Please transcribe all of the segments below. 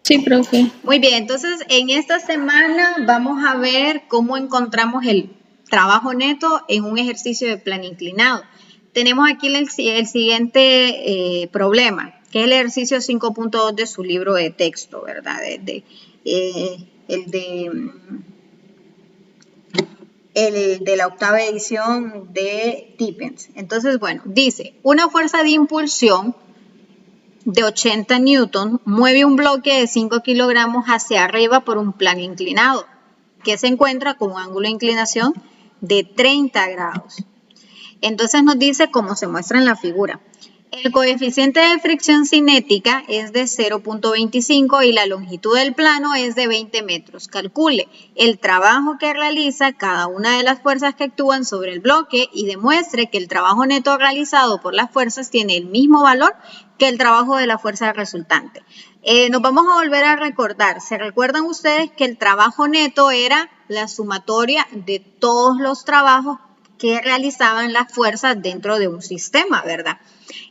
Sí, profe. Muy bien, entonces en esta semana vamos a ver cómo encontramos el trabajo neto en un ejercicio de plano inclinado. Tenemos aquí el siguiente problema, que es el ejercicio 5.2 de su libro de texto, ¿verdad? El de la octava edición de Tippens. Entonces, bueno, dice, una fuerza de impulsión de 80 newton mueve un bloque de 5 kilogramos hacia arriba por un plano inclinado, que se encuentra con un ángulo de inclinación de 30 grados. Entonces nos dice cómo se muestra en la figura. El coeficiente de fricción cinética es de 0.25 y la longitud del plano es de 20 metros. Calcule el trabajo que realiza cada una de las fuerzas que actúan sobre el bloque y demuestre que el trabajo neto realizado por las fuerzas tiene el mismo valor que el trabajo de la fuerza resultante. Nos vamos a volver a recordar. ¿Se recuerdan ustedes que el trabajo neto era la sumatoria de todos los trabajos que realizaban las fuerzas dentro de un sistema, ¿verdad?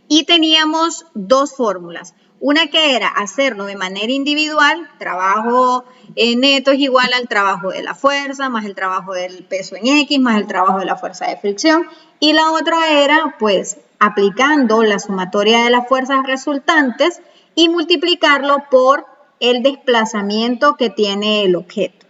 Y teníamos dos fórmulas. Una que era hacerlo de manera individual, trabajo neto es igual al trabajo de la fuerza, más el trabajo del peso en X, más el trabajo de la fuerza de fricción. Y la otra era, pues, aplicando la sumatoria de las fuerzas resultantes y multiplicarlo por el desplazamiento que tiene el objeto.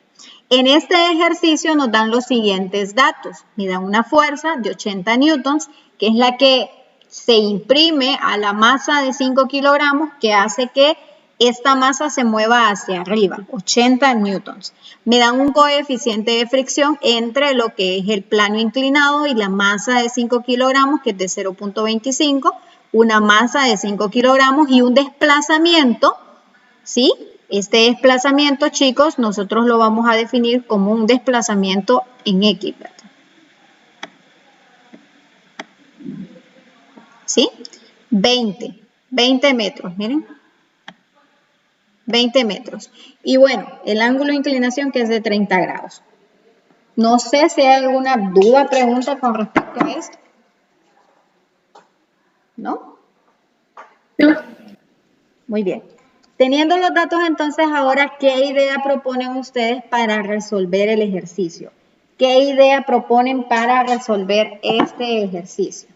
En este ejercicio nos dan los siguientes datos. Me dan una fuerza de 80 newtons, que es la que se imprime a la masa de 5 kilogramos, que hace que esta masa se mueva hacia arriba, 80 newtons. Me dan un coeficiente de fricción entre lo que es el plano inclinado y la masa de 5 kilogramos, que es de 0.25, una masa de 5 kilogramos y un desplazamiento, ¿sí? Este desplazamiento, chicos, nosotros lo vamos a definir como un desplazamiento en X, ¿verdad? ¿Sí? 20 metros, miren. 20 metros. Y bueno, el ángulo de inclinación que es de 30 grados. No sé si hay alguna duda, pregunta con respecto a esto. ¿No? No. Muy bien. Teniendo los datos, entonces, ahora, ¿qué idea proponen ustedes para resolver el ejercicio? ¿Qué idea proponen para resolver este ejercicio?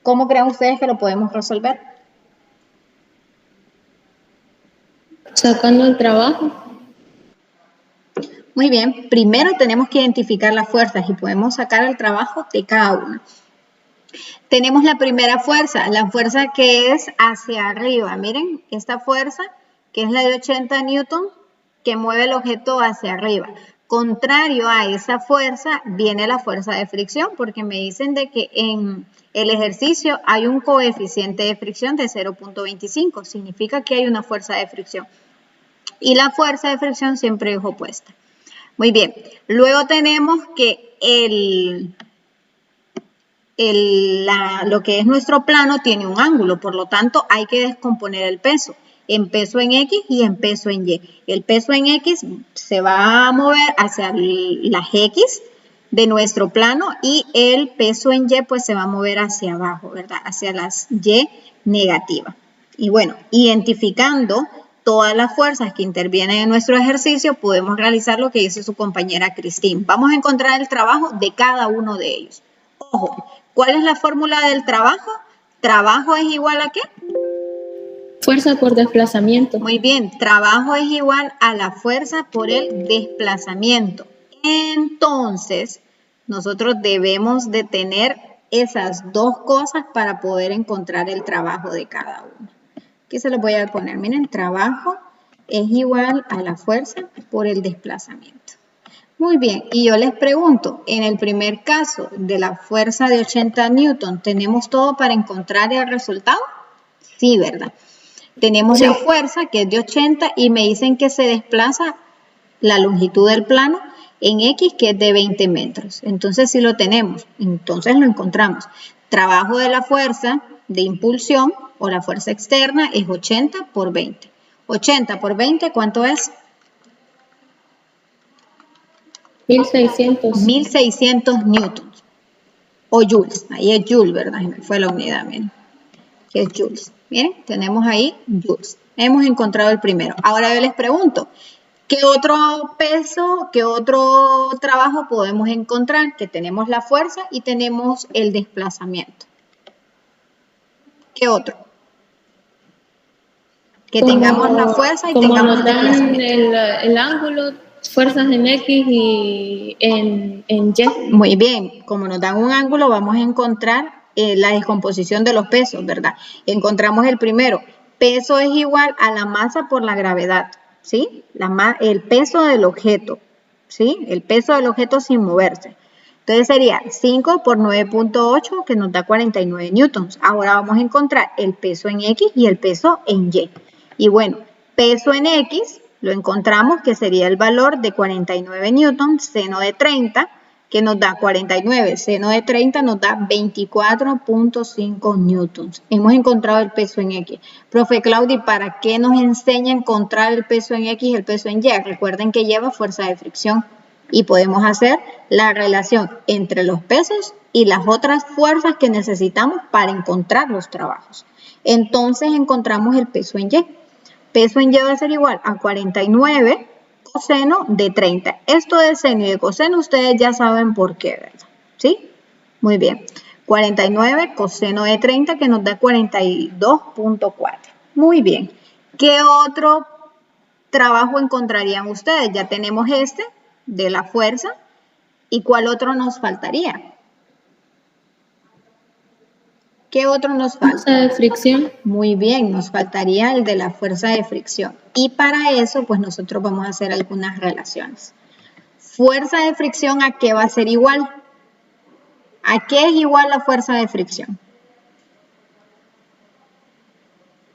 ¿Cómo creen ustedes que lo podemos resolver? Sacando el trabajo. Muy bien, primero tenemos que identificar las fuerzas y podemos sacar el trabajo de cada una. Tenemos la primera fuerza, la fuerza que es hacia arriba. Miren, esta fuerza que es la de 80 newton que mueve el objeto hacia arriba. Contrario a esa fuerza viene la fuerza de fricción, porque me dicen de que en el ejercicio hay un coeficiente de fricción de 0.25, significa que hay una fuerza de fricción. Y la fuerza de fricción siempre es opuesta. Muy bien, luego tenemos que lo que es nuestro plano tiene un ángulo, por lo tanto hay que descomponer el peso en peso en X y en peso en Y. El peso en X se va a mover hacia las X de nuestro plano y el peso en Y pues se va a mover hacia abajo, ¿verdad? Hacia las Y negativas. Y bueno, identificando todas las fuerzas que intervienen en nuestro ejercicio, podemos realizar lo que dice su compañera Cristín. Vamos a encontrar el trabajo de cada uno de ellos. Ojo, ¿cuál es la fórmula del trabajo? ¿Trabajo es igual a qué? Fuerza por desplazamiento. Muy bien, trabajo es igual a la fuerza por el desplazamiento. Entonces, nosotros debemos de tener esas dos cosas para poder encontrar el trabajo de cada uno. Aquí se los voy a poner, miren, trabajo es igual a la fuerza por el desplazamiento. Muy bien, y yo les pregunto, en el primer caso de la fuerza de 80 newton, ¿tenemos todo para encontrar el resultado? Sí, ¿verdad? Tenemos la fuerza que es de 80 y me dicen que se desplaza la longitud del plano en X, que es de 20 metros. Entonces, si lo tenemos, entonces lo encontramos. Trabajo de la fuerza de impulsión o la fuerza externa es 80 por 20. 80 por 20, ¿cuánto es? 1600. 1600 newtons. O joules. Ahí es joule, ¿verdad? Fue la unidad, miren. Que es joules. Miren, tenemos ahí joules. Hemos encontrado el primero. Ahora yo les pregunto, ¿qué otro peso, qué otro trabajo podemos encontrar? Que tenemos la fuerza y tenemos el desplazamiento. ¿Qué otro? Que tengamos la fuerza y tengamos el desplazamiento. El ángulo, fuerzas en X y en Y. Muy bien, como nos dan un ángulo, vamos a encontrar la descomposición de los pesos, ¿verdad? Encontramos el primero. Peso es igual a la masa por la gravedad, ¿sí? El peso del objeto, ¿sí? El peso del objeto sin moverse. Entonces sería 5 por 9.8, que nos da 49 newtons. Ahora vamos a encontrar el peso en X y el peso en Y. Y bueno, peso en X lo encontramos que sería el valor de 49 newtons, seno de 30, que nos da 49, seno de 30 nos da 24.5 newtons. Hemos encontrado el peso en X. Profe Claudia, ¿para qué nos enseña a encontrar el peso en X y el peso en Y? Recuerden que lleva fuerza de fricción y podemos hacer la relación entre los pesos y las otras fuerzas que necesitamos para encontrar los trabajos. Entonces encontramos el peso en Y. Peso en Y va a ser igual a 49 coseno de 30. Esto de seno y de coseno ustedes ya saben por qué, ¿verdad? ¿Sí? Muy bien. 49 coseno de 30 que nos da 42.4. Muy bien. ¿Qué otro trabajo encontrarían ustedes? Ya tenemos este de la fuerza. ¿Y cuál otro nos faltaría? ¿Qué otro nos falta? Fuerza de fricción. Muy bien, nos faltaría el de la fuerza de fricción. Y para eso, pues nosotros vamos a hacer algunas relaciones. Fuerza de fricción, ¿a qué va a ser igual? ¿A qué es igual la fuerza de fricción?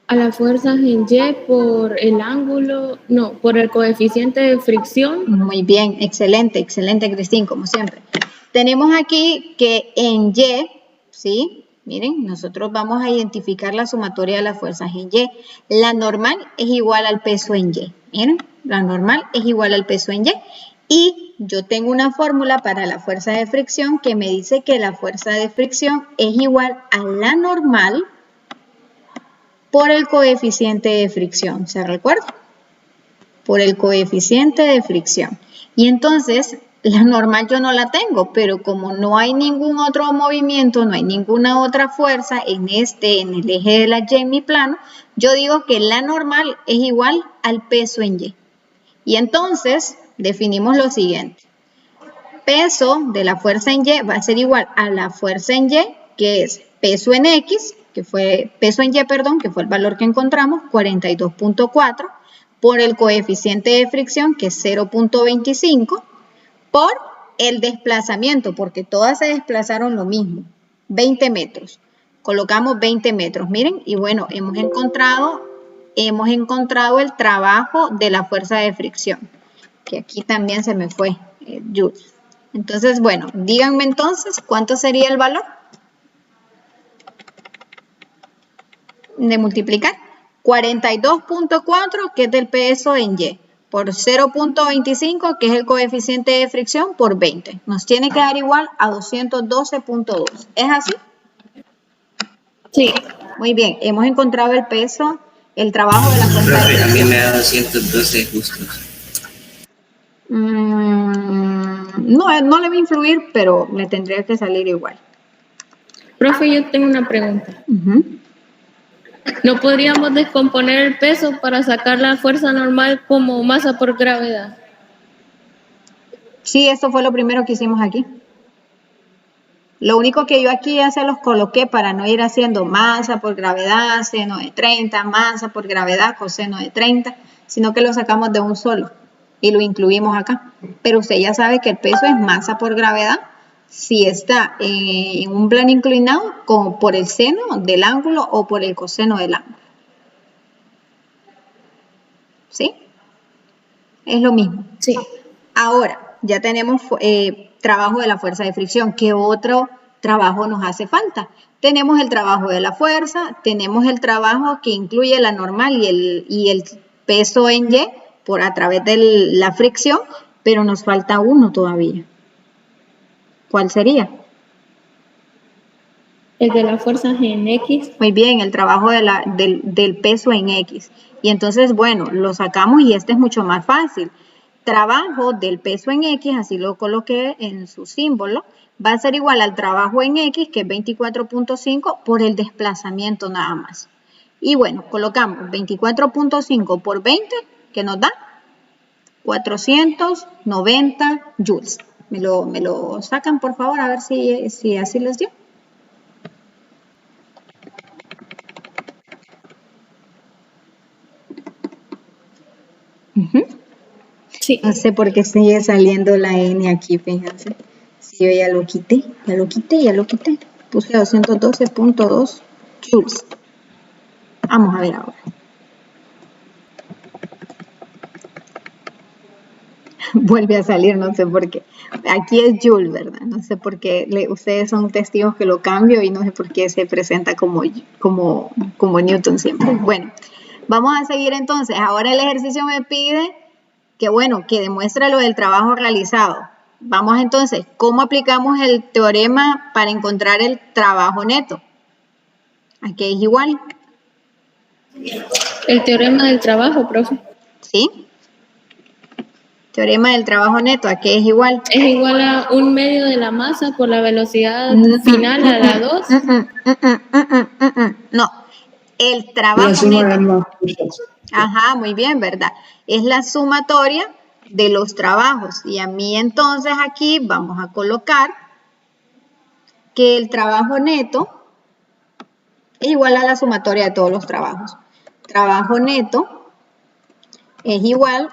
A las fuerzas en Y por el ángulo, no, por el coeficiente de fricción. Muy bien, excelente, excelente, Cristín, como siempre. Tenemos aquí que en Y, ¿sí? Miren, nosotros vamos a identificar la sumatoria de las fuerzas en Y. La normal es igual al peso en Y. Miren, la normal es igual al peso en Y. Y yo tengo una fórmula para la fuerza de fricción que me dice que la fuerza de fricción es igual a la normal por el coeficiente de fricción. ¿Se recuerda? Por el coeficiente de fricción. Y entonces, la normal yo no la tengo, pero como no hay ningún otro movimiento, no hay ninguna otra fuerza en el eje de la Y en mi plano, yo digo que la normal es igual al peso en Y. Y entonces, definimos lo siguiente. Peso de la fuerza en Y va a ser igual a la fuerza en Y, que es peso en X, peso en Y, perdón, que fue el valor que encontramos, 42.4, por el coeficiente de fricción, que es 0.25, por el desplazamiento, porque todas se desplazaron lo mismo, 20 metros. Colocamos 20 metros, miren, y bueno, hemos encontrado el trabajo de la fuerza de fricción, que aquí también se me fue, joules. Entonces, bueno, díganme entonces, ¿cuánto sería el valor de multiplicar? 42.4, que es del peso en Y, por 0.25, que es el coeficiente de fricción, por 20. Nos tiene que dar igual a 212.2. ¿Es así? Sí. Muy bien, hemos encontrado el peso, el trabajo de la fuerza de fricción. A mí me da 212 justos. No le va a influir, pero le tendría que salir igual. Profe, yo tengo una pregunta. ¿No podríamos descomponer el peso para sacar la fuerza normal como masa por gravedad? Sí, esto fue lo primero que hicimos aquí. Lo único que yo aquí ya se los coloqué para no ir haciendo masa por gravedad, seno de 30, masa por gravedad, coseno de 30, sino que lo sacamos de un solo y lo incluimos acá. Pero usted ya sabe que el peso es masa por gravedad si está en un plano inclinado, como por el seno del ángulo o por el coseno del ángulo. ¿Sí? Es lo mismo. Sí. Ahora, ya tenemos trabajo de la fuerza de fricción. ¿Qué otro trabajo nos hace falta? Tenemos el trabajo de la fuerza, tenemos el trabajo que incluye la normal y el peso en Y a través de la fricción, pero nos falta uno todavía. ¿Cuál sería? El de las fuerzas en X. Muy bien, el trabajo del peso en X. Y entonces, bueno, lo sacamos y este es mucho más fácil. Trabajo del peso en X, así lo coloqué en su símbolo, va a ser igual al trabajo en X, que es 24.5 por el desplazamiento nada más. Y bueno, colocamos 24.5 por 20, que nos da 490 joules. Me lo sacan, por favor, a ver si así les dio. Sí. No sé por qué sigue saliendo la N aquí, fíjense. Si yo ya lo quité. Puse 212.2 joules. Vamos a ver ahora. Vuelve a salir, no sé por qué. Aquí es joule, ¿verdad? No sé por qué. Ustedes son testigos que lo cambio y no sé por qué se presenta como Newton siempre. Bueno, vamos a seguir entonces. Ahora el ejercicio me pide que, bueno, que demuestre lo del trabajo realizado. Vamos entonces, ¿cómo aplicamos el teorema para encontrar el trabajo neto? Aquí es igual. El teorema del trabajo, profe. ¿Sí? Teorema del trabajo neto, ¿a qué es igual? Es igual a 1/2 de la masa por la velocidad final a la 2. No, el trabajo neto. Ajá, muy bien, ¿verdad? Es la sumatoria de los trabajos. Y a mí entonces aquí vamos a colocar que el trabajo neto es igual a la sumatoria de todos los trabajos. Trabajo neto es igual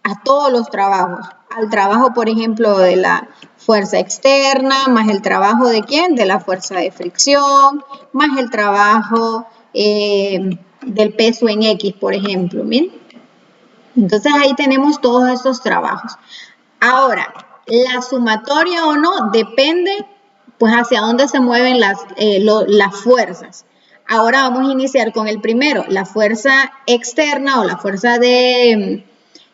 a todos los trabajos. Al trabajo, por ejemplo, de la fuerza externa, más el trabajo de ¿quién? De la fuerza de fricción, más el trabajo del peso en X, por ejemplo. ¿Miren? Entonces ahí tenemos todos estos trabajos. Ahora, la sumatoria o no depende pues hacia dónde se mueven las fuerzas. Ahora vamos a iniciar con el primero. La fuerza externa o la fuerza de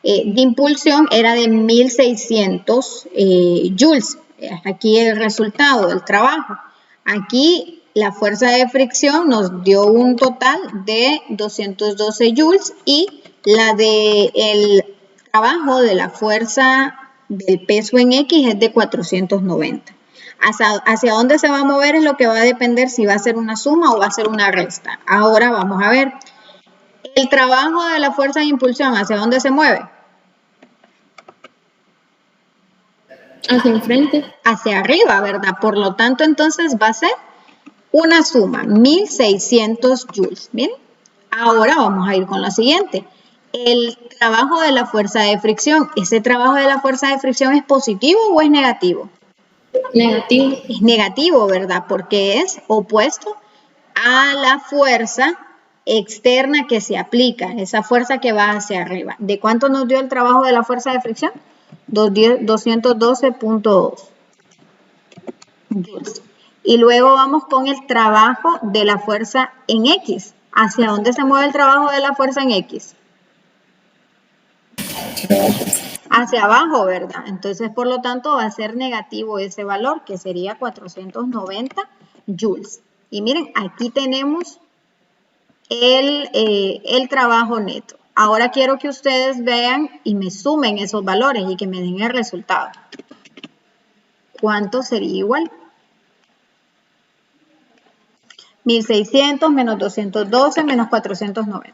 impulsión era de 1600 joules. Aquí el resultado del trabajo. Aquí la fuerza de fricción nos dio un total de 212 joules y la del trabajo de la fuerza del peso en X es de 490. Hacia dónde se va a mover es lo que va a depender si va a ser una suma o va a ser una resta. Ahora vamos a ver. El trabajo de la fuerza de impulsión, ¿hacia dónde se mueve? Hacia enfrente. Hacia arriba, ¿verdad? Por lo tanto, entonces va a ser una suma, 1600 joules. Bien, ahora vamos a ir con lo siguiente. El trabajo de la fuerza de fricción, ¿ese trabajo de la fuerza de fricción es positivo o es negativo? Negativo. Es negativo, ¿verdad? Porque es opuesto a la fuerza externa que se aplica, esa fuerza que va hacia arriba. ¿De cuánto nos dio el trabajo de la fuerza de fricción? 212.2 joules. Y luego vamos con el trabajo de la fuerza en X. ¿Hacia dónde se mueve el trabajo de la fuerza en X? Hacia abajo, ¿verdad? Entonces, por lo tanto, va a ser negativo ese valor, que sería 490 joules. Y miren, aquí tenemos el trabajo neto. Ahora quiero que ustedes vean y me sumen esos valores y que me den el resultado. ¿Cuánto sería igual? 1600 menos 212 menos 490.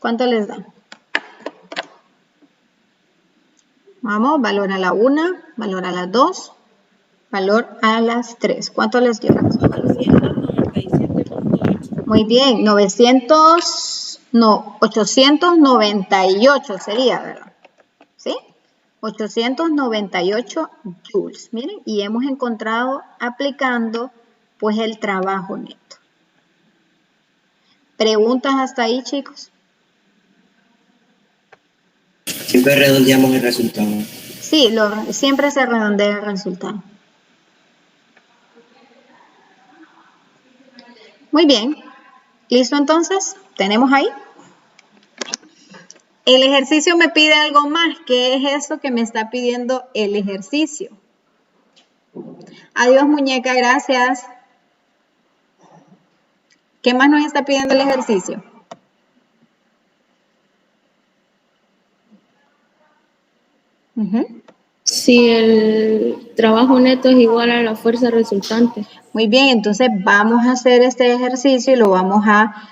¿Cuánto les da? Vamos, valor a la 1, valor a las 2, valor a las 3. ¿Cuánto les dio? 497.8. Muy bien, 898 sería, ¿verdad? ¿Sí? 898 joules. Miren, y hemos encontrado aplicando pues el trabajo neto. ¿Preguntas hasta ahí, chicos? Siempre redondeamos el resultado. Sí, siempre se redondea el resultado. Muy bien. ¿Listo entonces? ¿Tenemos ahí? El ejercicio me pide algo más. ¿Qué es eso que me está pidiendo el ejercicio? Adiós, muñeca, gracias. ¿Qué más nos está pidiendo el ejercicio? Si el trabajo neto es igual a la fuerza resultante. Muy bien, entonces vamos a hacer este ejercicio y lo vamos a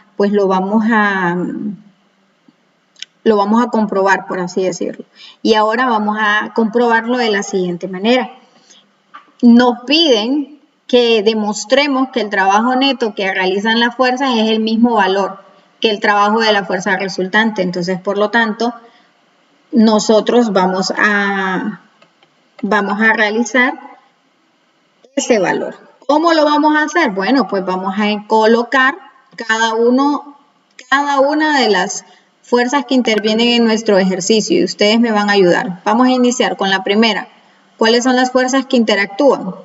comprobar, por así decirlo. Y ahora vamos a comprobarlo de la siguiente manera. Nos piden que demostremos que el trabajo neto que realizan las fuerzas es el mismo valor que el trabajo de la fuerza resultante. Entonces, por lo tanto, nosotros vamos a realizar ese valor. ¿Cómo lo vamos a hacer? Bueno, pues vamos a colocar cada una de las fuerzas que intervienen en nuestro ejercicio y ustedes me van a ayudar. Vamos a iniciar con la primera. ¿Cuáles son las fuerzas que interactúan?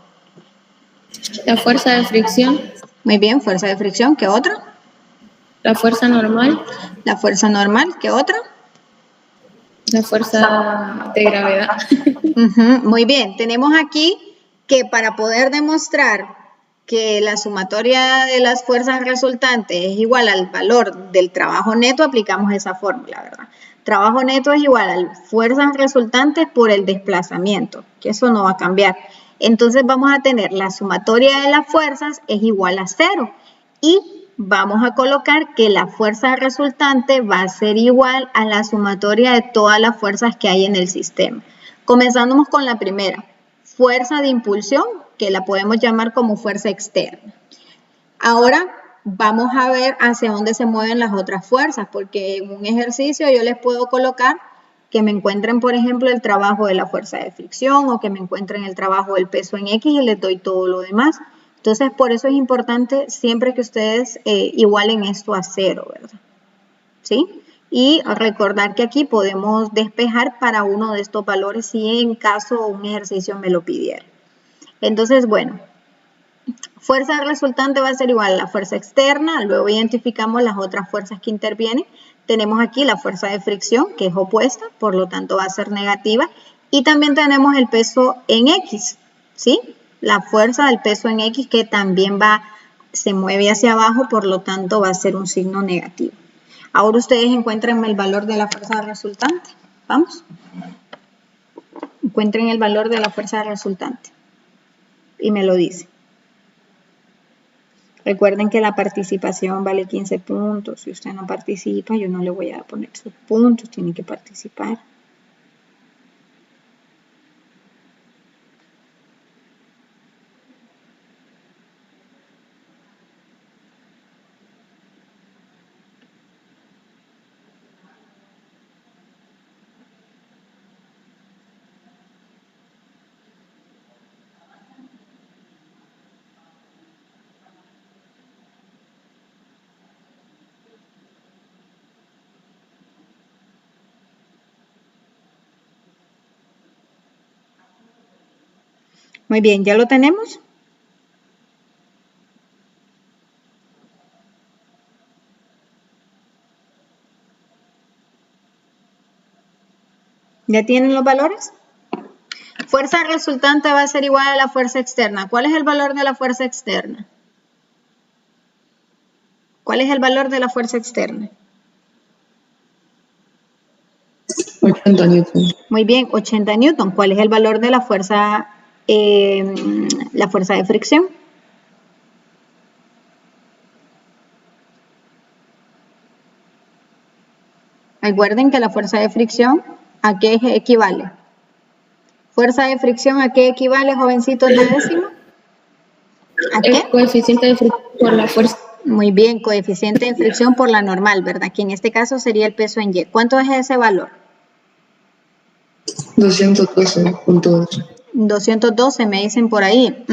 La fuerza de fricción. Muy bien, fuerza de fricción. ¿Qué otra? La fuerza normal. La fuerza normal. ¿Qué otra? La fuerza de gravedad. Muy bien, tenemos aquí que para poder demostrar que la sumatoria de las fuerzas resultantes es igual al valor del trabajo neto, aplicamos esa fórmula, ¿verdad? Trabajo neto es igual a las fuerzas resultantes por el desplazamiento, que eso no va a cambiar. Entonces vamos a tener la sumatoria de las fuerzas es igual a 0 y vamos a colocar que la fuerza resultante va a ser igual a la sumatoria de todas las fuerzas que hay en el sistema. Comenzamos con la primera, fuerza de impulsión, que la podemos llamar como fuerza externa. Ahora vamos a ver hacia dónde se mueven las otras fuerzas, porque en un ejercicio yo les puedo colocar que me encuentren, por ejemplo, el trabajo de la fuerza de fricción o que me encuentren el trabajo del peso en X y les doy todo lo demás. Entonces, por eso es importante siempre que ustedes igualen esto a 0, ¿verdad? ¿Sí? Y recordar que aquí podemos despejar para uno de estos valores si en caso un ejercicio me lo pidiera. Entonces, bueno, fuerza resultante va a ser igual a la fuerza externa, luego identificamos las otras fuerzas que intervienen. Tenemos aquí la fuerza de fricción, que es opuesta, por lo tanto va a ser negativa. Y también tenemos el peso en X, ¿sí? La fuerza del peso en X que también se mueve hacia abajo, por lo tanto va a ser un signo negativo. Ahora ustedes encuentren el valor de la fuerza resultante. Vamos. Encuentren el valor de la fuerza resultante. Y me lo dicen. Recuerden que la participación vale 15 puntos. Si usted no participa, yo no le voy a poner sus puntos. Tiene que participar. Muy bien, ¿ya lo tenemos? ¿Ya tienen los valores? Fuerza resultante va a ser igual a la fuerza externa. ¿Cuál es el valor de la fuerza externa? ¿Cuál es el valor de la fuerza externa? 80 newton. Muy bien, 80 newton. ¿Cuál es el valor de la fuerza de fricción? Recuerden que la fuerza de fricción, ¿a qué equivale? ¿Fuerza de fricción a qué equivale, jovencitos de décimo? ¿A qué? El coeficiente de fricción por la fuerza. Muy bien, coeficiente de fricción por la normal, ¿verdad? Que en este caso sería el peso en Y. ¿Cuánto es ese valor? 212.8. 212 me dicen por ahí.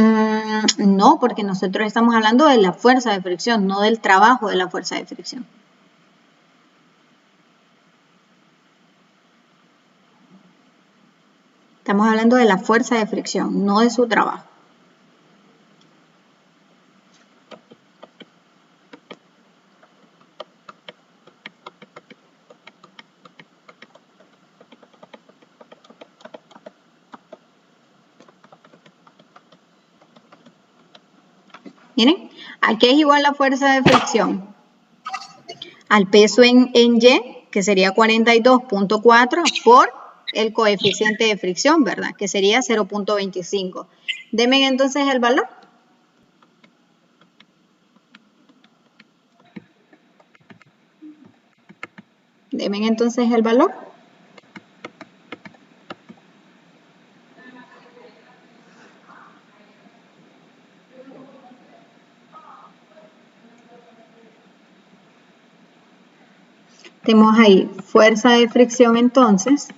No, porque nosotros estamos hablando de la fuerza de fricción, no del trabajo de la fuerza de fricción. Estamos hablando de la fuerza de fricción, no de su trabajo. Miren, ¿a qué es igual la fuerza de fricción? Al peso en Y, que sería 42.4 por el coeficiente de fricción, ¿verdad? Que sería 0.25. Denme entonces el valor. Denme entonces el valor. Tenemos ahí fuerza de fricción entonces.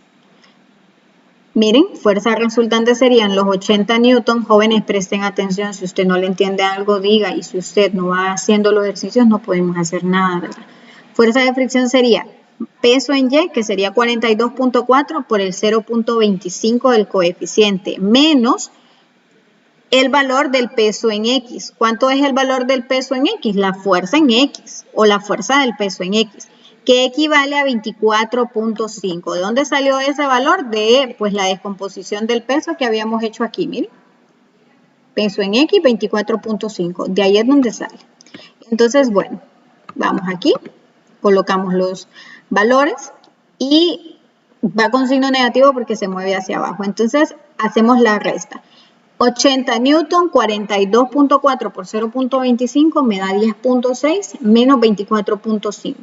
Miren, fuerza resultante serían los 80 newton. Jóvenes, presten atención. Si usted no le entiende algo, diga. Y si usted no va haciendo los ejercicios, no podemos hacer nada, ¿verdad? Fuerza de fricción sería peso en Y, que sería 42.4 por el 0.25 del coeficiente, menos el valor del peso en X. ¿Cuánto es el valor del peso en X? La fuerza en X, o la fuerza del peso en X, que equivale a 24.5. ¿De dónde salió ese valor? De pues la descomposición del peso que habíamos hecho aquí, miren. Peso en X, 24.5. De ahí es donde sale. Entonces, bueno, vamos aquí, colocamos los valores y va con signo negativo porque se mueve hacia abajo. Entonces, hacemos la resta. 80 newton, 42.4 por 0.25 me da 10.6 menos 24.5.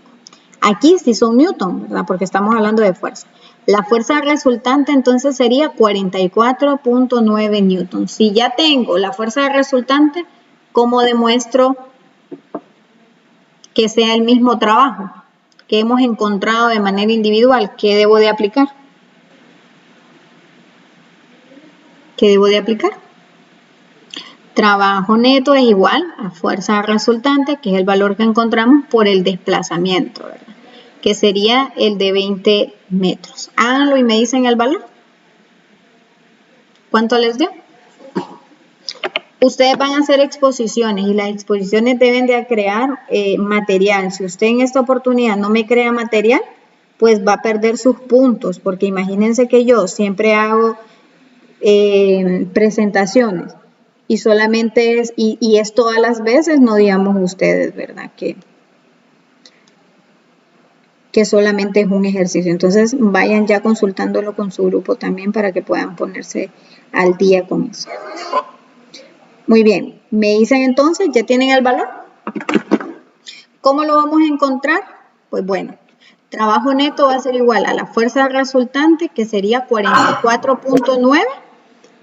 Aquí sí son newton, ¿verdad? Porque estamos hablando de fuerza. La fuerza resultante entonces sería 44.9 newton. Si ya tengo la fuerza resultante, ¿cómo demuestro que sea el mismo trabajo que hemos encontrado de manera individual? ¿Qué debo de aplicar? ¿Qué debo de aplicar? Trabajo neto es igual a fuerza resultante, que es el valor que encontramos por el desplazamiento, ¿verdad? Que sería el de 20 metros. Háganlo y me dicen el valor. ¿Cuánto les dio? Ustedes van a hacer exposiciones y las exposiciones deben de crear material. Si usted en esta oportunidad no me crea material, pues va a perder sus puntos, porque imagínense que yo siempre hago presentaciones y solamente es, y es todas las veces, no digamos ustedes, ¿verdad? Que solamente es un ejercicio. Entonces vayan ya consultándolo con su grupo también para que puedan ponerse al día con eso. Muy bien, me dicen entonces, ¿ya tienen el valor? ¿Cómo lo vamos a encontrar? Pues bueno, trabajo neto va a ser igual a la fuerza resultante, que sería 44.9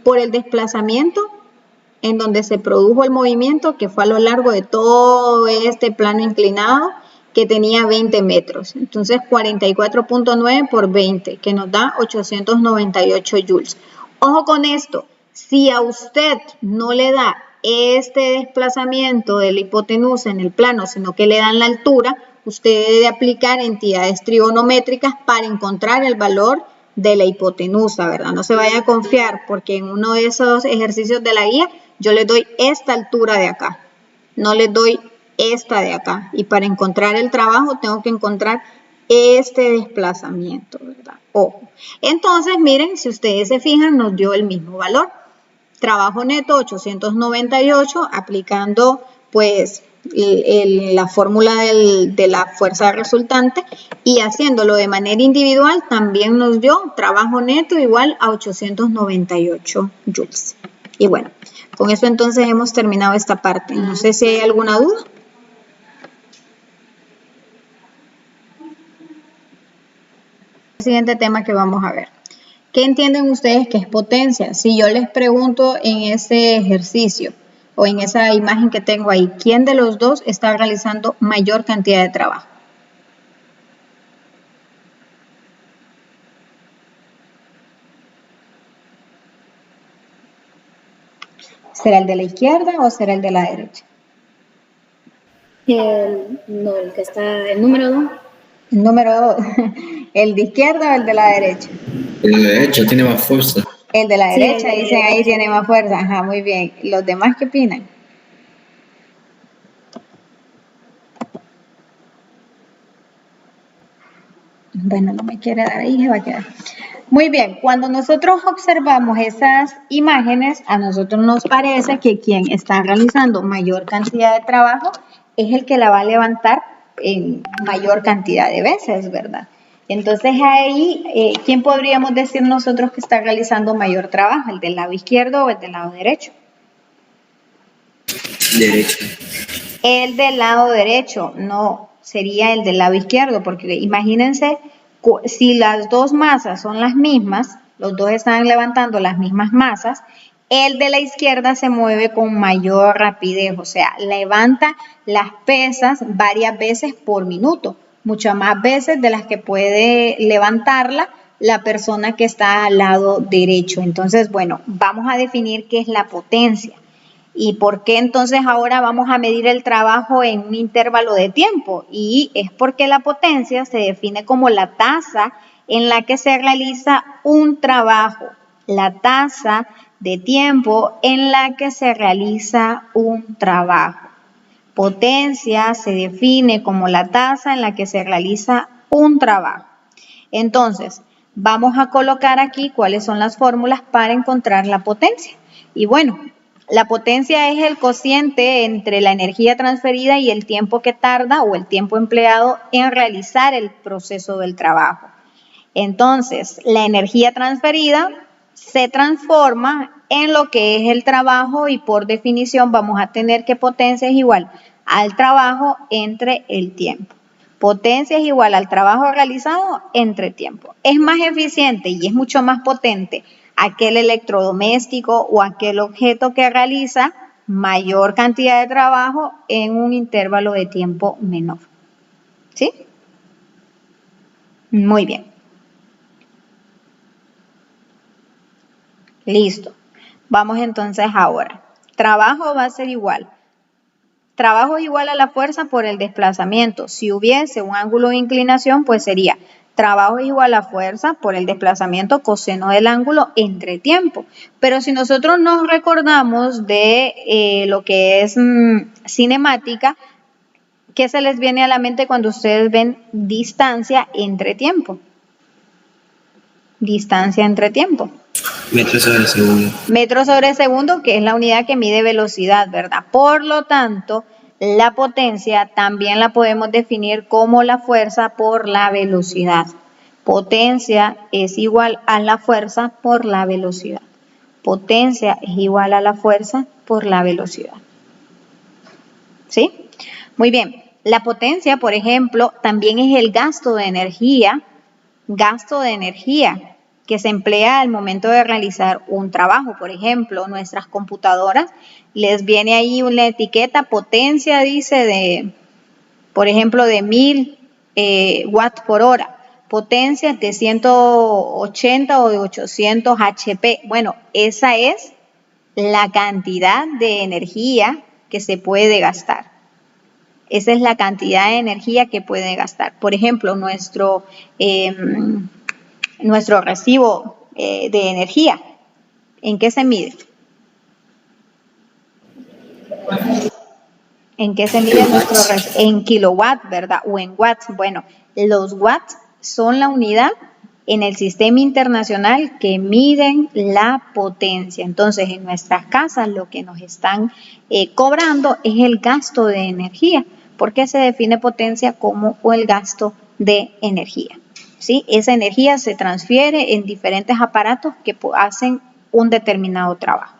por el desplazamiento en donde se produjo el movimiento, que fue a lo largo de todo este plano inclinado, que tenía 20 metros. Entonces 44.9 por 20, que nos da 898 joules. Ojo con esto, si a usted no le da este desplazamiento de la hipotenusa en el plano, sino que le dan la altura, usted debe aplicar entidades trigonométricas para encontrar el valor de la hipotenusa, ¿verdad? No se vaya a confiar, porque en uno de esos ejercicios de la guía yo les doy esta altura de acá, no les doy esta de acá, y para encontrar el trabajo tengo que encontrar este desplazamiento, ¿verdad? Ojo. Entonces, miren, si ustedes se fijan, nos dio el mismo valor. Trabajo neto 898, aplicando pues la fórmula de la fuerza resultante, y haciéndolo de manera individual también nos dio trabajo neto igual a 898 joules. Y bueno, con eso entonces hemos terminado esta parte. No sé si hay alguna duda. El siguiente tema que vamos a ver. ¿Qué entienden ustedes que es potencia? Si yo les pregunto en ese ejercicio o en esa imagen que tengo ahí, ¿quién de los dos está realizando mayor cantidad de trabajo? ¿Será el de la izquierda o será el de la derecha? El que está, el número 2. El número 2. ¿El de izquierda o el de la derecha? El de la derecha tiene más fuerza. El de la Sí, derecha, el de la dicen ahí, derecha. tiene más fuerza. Ajá, muy bien. ¿Los demás qué opinan? Bueno, no me quiere dar ahí, se va a quedar. Muy bien, cuando nosotros observamos esas imágenes, a nosotros nos parece que quien está realizando mayor cantidad de trabajo es el que la va a levantar en mayor cantidad de veces, ¿verdad? Entonces ahí, ¿quién podríamos decir nosotros que está realizando mayor trabajo? ¿El del lado izquierdo o el del lado derecho? Derecho. El del lado derecho, no, sería el del lado izquierdo, porque imagínense, si las dos masas son las mismas, los dos están levantando las mismas masas, el de la izquierda se mueve con mayor rapidez, o sea, levanta las pesas varias veces por minuto, muchas más veces de las que puede levantarla la persona que está al lado derecho. Entonces, bueno, vamos a definir qué es la potencia. ¿Y por qué entonces ahora vamos a medir el trabajo en un intervalo de tiempo? Y es porque la potencia se define como la tasa en la que se realiza un trabajo, la tasa de tiempo en la que se realiza un trabajo. Potencia se define como la tasa en la que se realiza un trabajo. Entonces, vamos a colocar aquí cuáles son las fórmulas para encontrar la potencia. Y bueno, la potencia es el cociente entre la energía transferida y el tiempo que tarda o el tiempo empleado en realizar el proceso del trabajo. Entonces, la energía transferida se transforma en lo que es el trabajo y por definición vamos a tener que potencia es igual al trabajo entre el tiempo. Potencia es igual al trabajo realizado entre tiempo. Es más eficiente y es mucho más potente aquel electrodoméstico o aquel objeto que realiza mayor cantidad de trabajo en un intervalo de tiempo menor. ¿Sí? Muy bien. Listo. Vamos entonces ahora. Trabajo va a ser igual. Trabajo es igual a la fuerza por el desplazamiento. Si hubiese un ángulo de inclinación, pues sería trabajo es igual a fuerza por el desplazamiento coseno del ángulo entre tiempo. Pero si nosotros nos recordamos de lo que es cinemática, ¿qué se les viene a la mente cuando ustedes ven distancia entre tiempo? Distancia entre tiempo. Metro sobre segundo. Metro sobre segundo, que es la unidad que mide velocidad, ¿verdad? Por lo tanto, la potencia también la podemos definir como la fuerza por la velocidad. Potencia es igual a la fuerza por la velocidad. Potencia es igual a la fuerza por la velocidad. ¿Sí? Muy bien. La potencia, por ejemplo, también es el gasto de energía que se emplea al momento de realizar un trabajo. Por ejemplo, nuestras computadoras, les viene ahí una etiqueta, potencia, dice, por ejemplo, de 1000 watts por hora. Potencia de 180 o de 800 HP. Bueno, esa es la cantidad de energía que se puede gastar. Esa es la cantidad de energía que puede gastar. Por ejemplo, nuestro recibo de energía, ¿en qué se mide? ¿En qué se mide nuestro recibo? En kilowatts, ¿verdad? O en watts. Bueno, los watts son la unidad en el sistema internacional que miden la potencia. Entonces, en nuestras casas lo que nos están cobrando es el gasto de energía. ¿Por qué se define potencia como el gasto de energía? ¿Sí? Esa energía se transfiere en diferentes aparatos que hacen un determinado trabajo.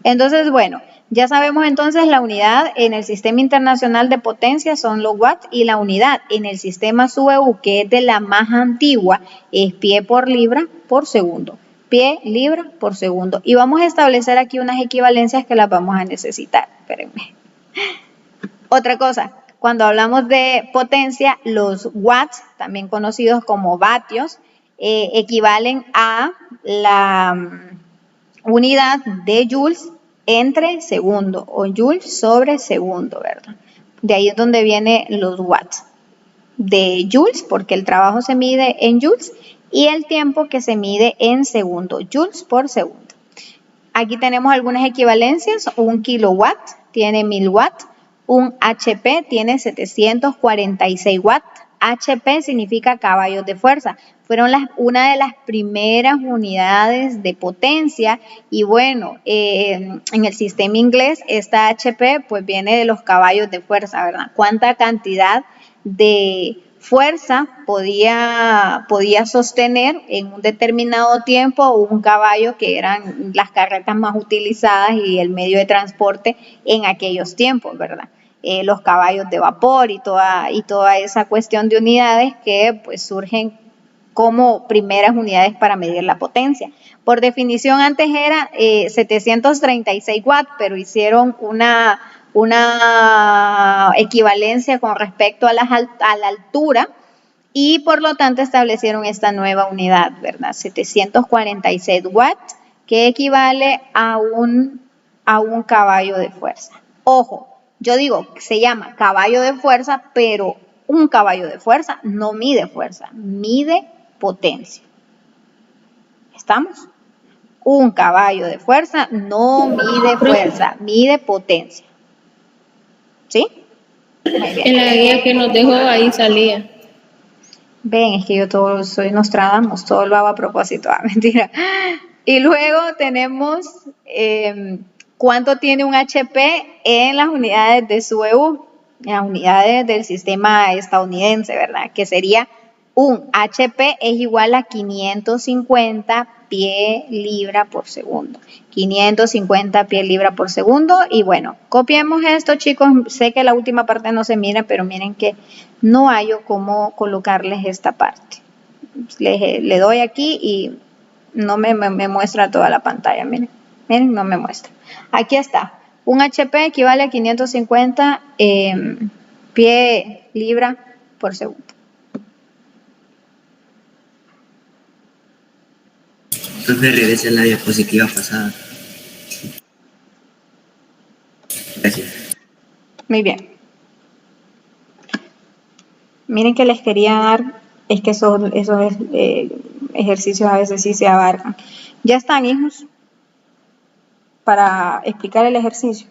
Entonces, bueno, ya sabemos entonces la unidad en el Sistema Internacional de Potencia son los watts y la unidad en el sistema SUEU, que es de la más antigua, es pie por libra por segundo. Pie, libra por segundo. Y vamos a establecer aquí unas equivalencias que las vamos a necesitar. Espérenme. Otra cosa, cuando hablamos de potencia, los watts, también conocidos como vatios, equivalen a la unidad de joules entre segundo o joules sobre segundo, ¿verdad? De ahí es donde vienen los watts de joules, porque el trabajo se mide en joules y el tiempo que se mide en segundo, joules por segundo. Aquí tenemos algunas equivalencias. Un kilowatt tiene 1000 watts. Un HP tiene 746 watts. HP significa caballos de fuerza. fueron una de las primeras unidades de potencia y bueno, en el sistema inglés esta HP pues viene de los caballos de fuerza, ¿verdad? ¿Cuánta cantidad de fuerza podía sostener en un determinado tiempo un caballo, que eran las carretas más utilizadas y el medio de transporte en aquellos tiempos, ¿verdad? Los caballos de vapor y toda esa cuestión de unidades que pues surgen como primeras unidades para medir la potencia. Por definición antes era 736 watts, pero hicieron una equivalencia con respecto a la altura y por lo tanto establecieron esta nueva unidad, ¿verdad? 746 watts, que equivale a un caballo de fuerza. Ojo, yo digo que se llama caballo de fuerza, pero un caballo de fuerza no mide fuerza, mide potencia. ¿Estamos? Un caballo de fuerza no mide fuerza, mide potencia. ¿Sí? Muy bien. En la guía que nos dejó ahí salía. Ven, es que yo todo soy Nostradamus, todo lo hago a propósito, mentira. Y luego tenemos cuánto tiene un HP en las unidades de su EU, en las unidades del sistema estadounidense, ¿verdad? Que sería un HP es igual a 550 pie libra por segundo. 550 pie libra por segundo. Y bueno, copiemos esto, chicos. Sé que la última parte no se mira, pero miren que no hallo cómo colocarles esta parte. Le doy aquí y no me muestra toda la pantalla. Miren, no me muestra. Aquí está. Un HP equivale a 550 pie libra por segundo. Entonces regresa en la diapositiva pasada. Gracias. Muy bien. Miren que les quería dar, es que esos ejercicios a veces sí se abarcan. ¿Ya están, hijos? Para explicar el ejercicio.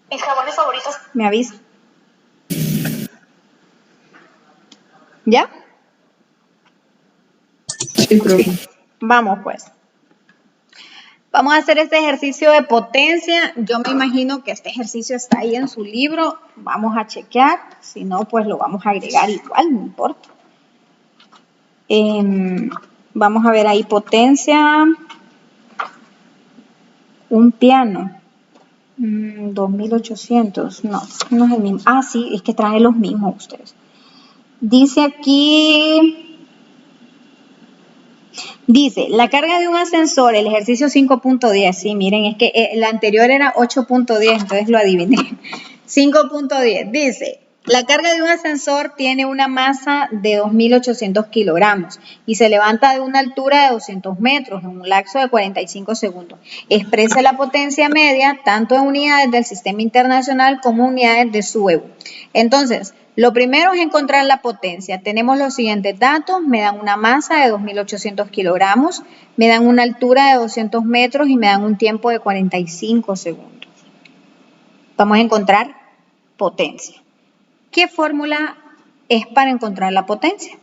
Mis jabones favoritos. Me avisa. ¿Ya? Sí, profe. Vamos pues. Vamos a hacer este ejercicio de potencia. Yo me imagino que este ejercicio está ahí en su libro. Vamos a chequear. Si no, pues lo vamos a agregar igual, no importa. Vamos a ver ahí potencia. Un piano. 2800. No es el mismo. Ah, sí, es que trae los mismos ustedes. Dice aquí... Dice, la carga de un ascensor, el ejercicio 5.10, sí, miren, es que el anterior era 8.10, entonces lo adiviné. 5.10, dice, la carga de un ascensor tiene una masa de 2.800 kilogramos y se levanta de una altura de 200 metros en un lapso de 45 segundos. Expresa la potencia media tanto en unidades del sistema internacional como unidades de su EU. Entonces, lo primero es encontrar la potencia. Tenemos los siguientes datos. Me dan una masa de 2.800 kilogramos, me dan una altura de 200 metros y me dan un tiempo de 45 segundos. Vamos a encontrar potencia. ¿Qué fórmula es para encontrar la potencia?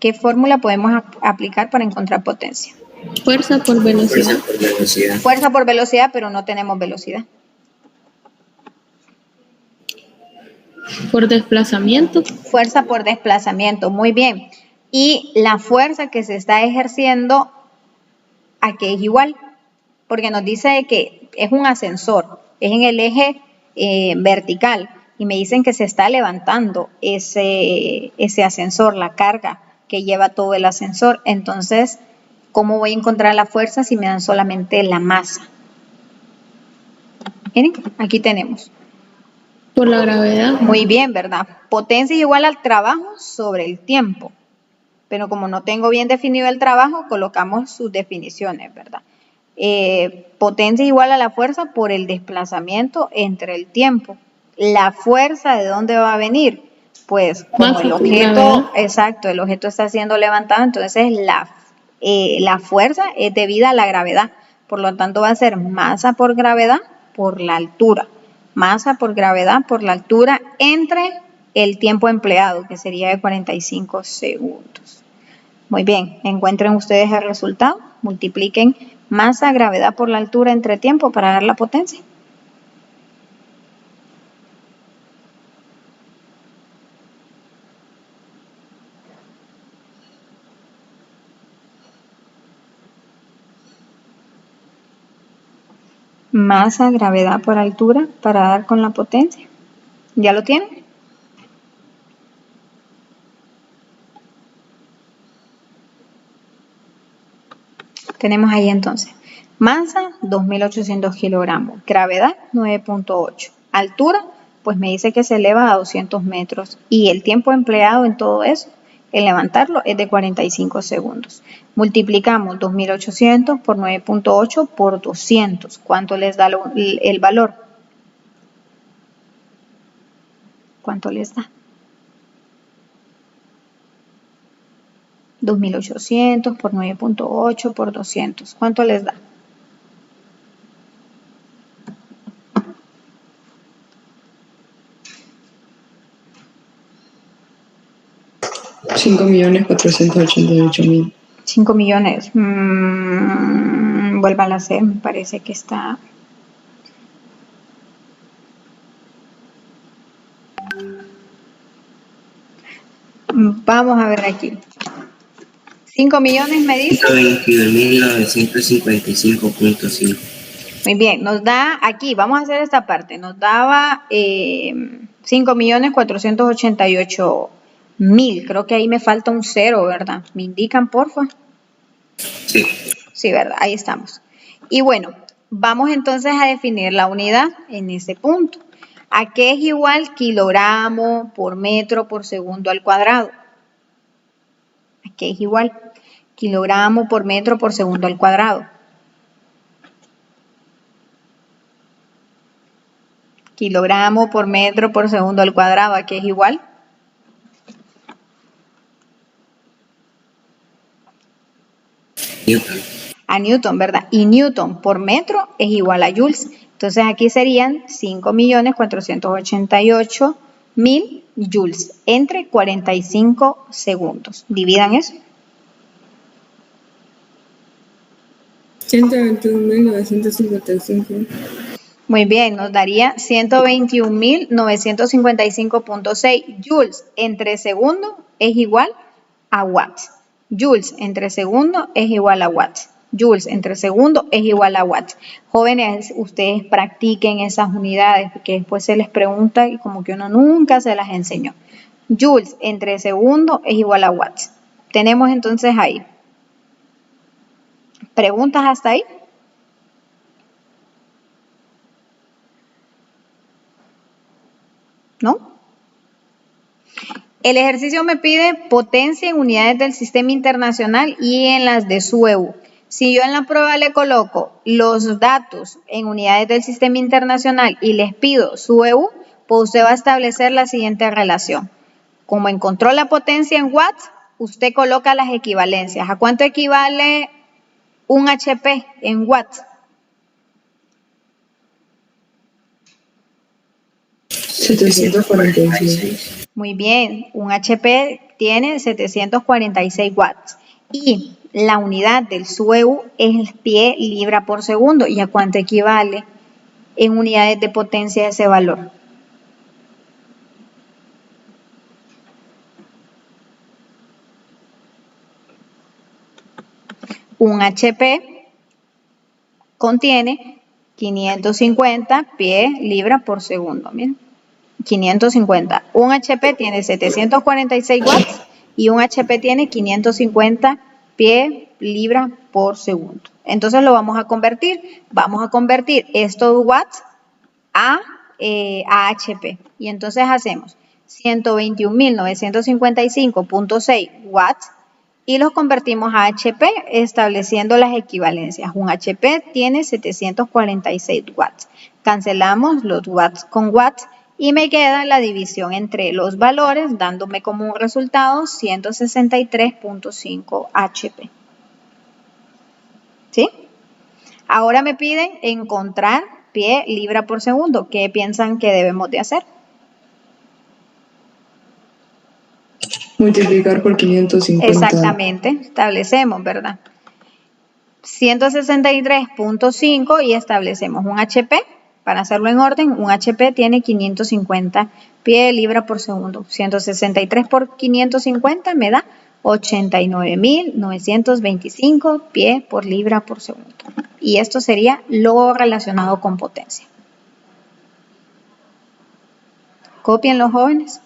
¿Qué fórmula podemos aplicar para encontrar potencia? Fuerza por velocidad. Fuerza por velocidad. Fuerza por velocidad, pero no tenemos velocidad. Por desplazamiento. Fuerza por desplazamiento, muy bien. Y la fuerza que se está ejerciendo, ¿a qué es igual? Porque nos dice que es un ascensor, es en el eje vertical. Y me dicen que se está levantando ese ascensor, la carga que lleva todo el ascensor. Entonces, ¿cómo voy a encontrar la fuerza si me dan solamente la masa? Miren, aquí tenemos. Por la gravedad. Muy bien, ¿verdad? Potencia es igual al trabajo sobre el tiempo. Pero como no tengo bien definido el trabajo, colocamos sus definiciones, ¿verdad? Potencia es igual a la fuerza por el desplazamiento entre el tiempo. La fuerza, ¿de dónde va a venir? pues como Masa el por objeto, gravedad. exacto, el objeto está siendo levantado, entonces la fuerza es debida a la gravedad. Por lo tanto, va a ser masa por gravedad por la altura. Masa por gravedad por la altura entre el tiempo empleado, que sería de 45 segundos. Muy bien, encuentren ustedes el resultado, multipliquen masa, gravedad por la altura entre tiempo para dar la potencia. Masa, gravedad por altura para dar con la potencia. ¿Ya lo tienen? Tenemos ahí entonces, masa 2.800 kilogramos, gravedad 9.8, altura, pues me dice que se eleva a 200 metros y el tiempo empleado en todo eso, en levantarlo, es de 45 segundos. Multiplicamos 2.800 por 9.8 por 200. ¿Cuánto les da el valor? ¿Cuánto les da? 2.800 por 9.8 por 200. ¿Cuánto les da? $5.488.000. 5 millones. Vuelvan a hacer, me parece que está. Vamos a ver aquí. 5 millones me dice. 122.955.5. Muy bien, nos da aquí, vamos a hacer esta parte, nos daba 5.488.000, creo que ahí me falta un cero, ¿verdad? ¿Me indican, porfa? Sí. Sí, ¿verdad? Ahí estamos. Y bueno, vamos entonces a definir la unidad en ese punto. ¿A qué es igual kilogramo por metro por segundo al cuadrado? ¿A qué es igual? Kilogramo por metro por segundo al cuadrado. Kilogramo por metro por segundo al cuadrado, ¿a qué es igual? Newton. A Newton, ¿verdad? Y Newton por metro es igual a joules. Entonces aquí serían 5.488.000 joules entre 45 segundos. Dividan eso. 121.955. Muy bien, nos daría 121.955.6 joules entre segundo es igual a watts. Joules entre segundo es igual a watts. Joules entre segundo es igual a watts. Jóvenes, ustedes practiquen esas unidades porque después se les pregunta y como que uno nunca se las enseñó. Joules entre segundo es igual a watts. Tenemos entonces ahí. ¿Preguntas hasta ahí? ¿No? El ejercicio me pide potencia en unidades del sistema internacional y en las de su EU. Si yo en la prueba le coloco los datos en unidades del sistema internacional y les pido su EU, pues usted va a establecer la siguiente relación. Como encontró la potencia en watts, usted coloca las equivalencias. ¿A cuánto equivale un HP en watts? 746. Muy bien, un HP tiene 746 watts y la unidad del SUEU es el pie libra por segundo. ¿Y a cuánto equivale en unidades de potencia ese valor? Un HP contiene 550 pie libra por segundo. Miren. 550. Un HP tiene 746 watts y un HP tiene 550 pie libra por segundo. Entonces lo vamos a convertir. Vamos a convertir estos watts a HP. Y entonces hacemos 121.955.6 watts y los convertimos a HP estableciendo las equivalencias. Un HP tiene 746 watts. Cancelamos los watts con watts Y me queda la división entre los valores, dándome como un resultado 163.5 HP. ¿Sí? Ahora me piden encontrar pie libra por segundo. ¿Qué piensan que debemos de hacer? Multiplicar por 550. Exactamente, establecemos, ¿verdad? 163.5 y establecemos un HP. Para hacerlo en orden, un HP tiene 550 pie libra por segundo. 163 por 550 me da 89.925 pie por libra por segundo. Y esto sería lo relacionado con potencia. Copien los jóvenes.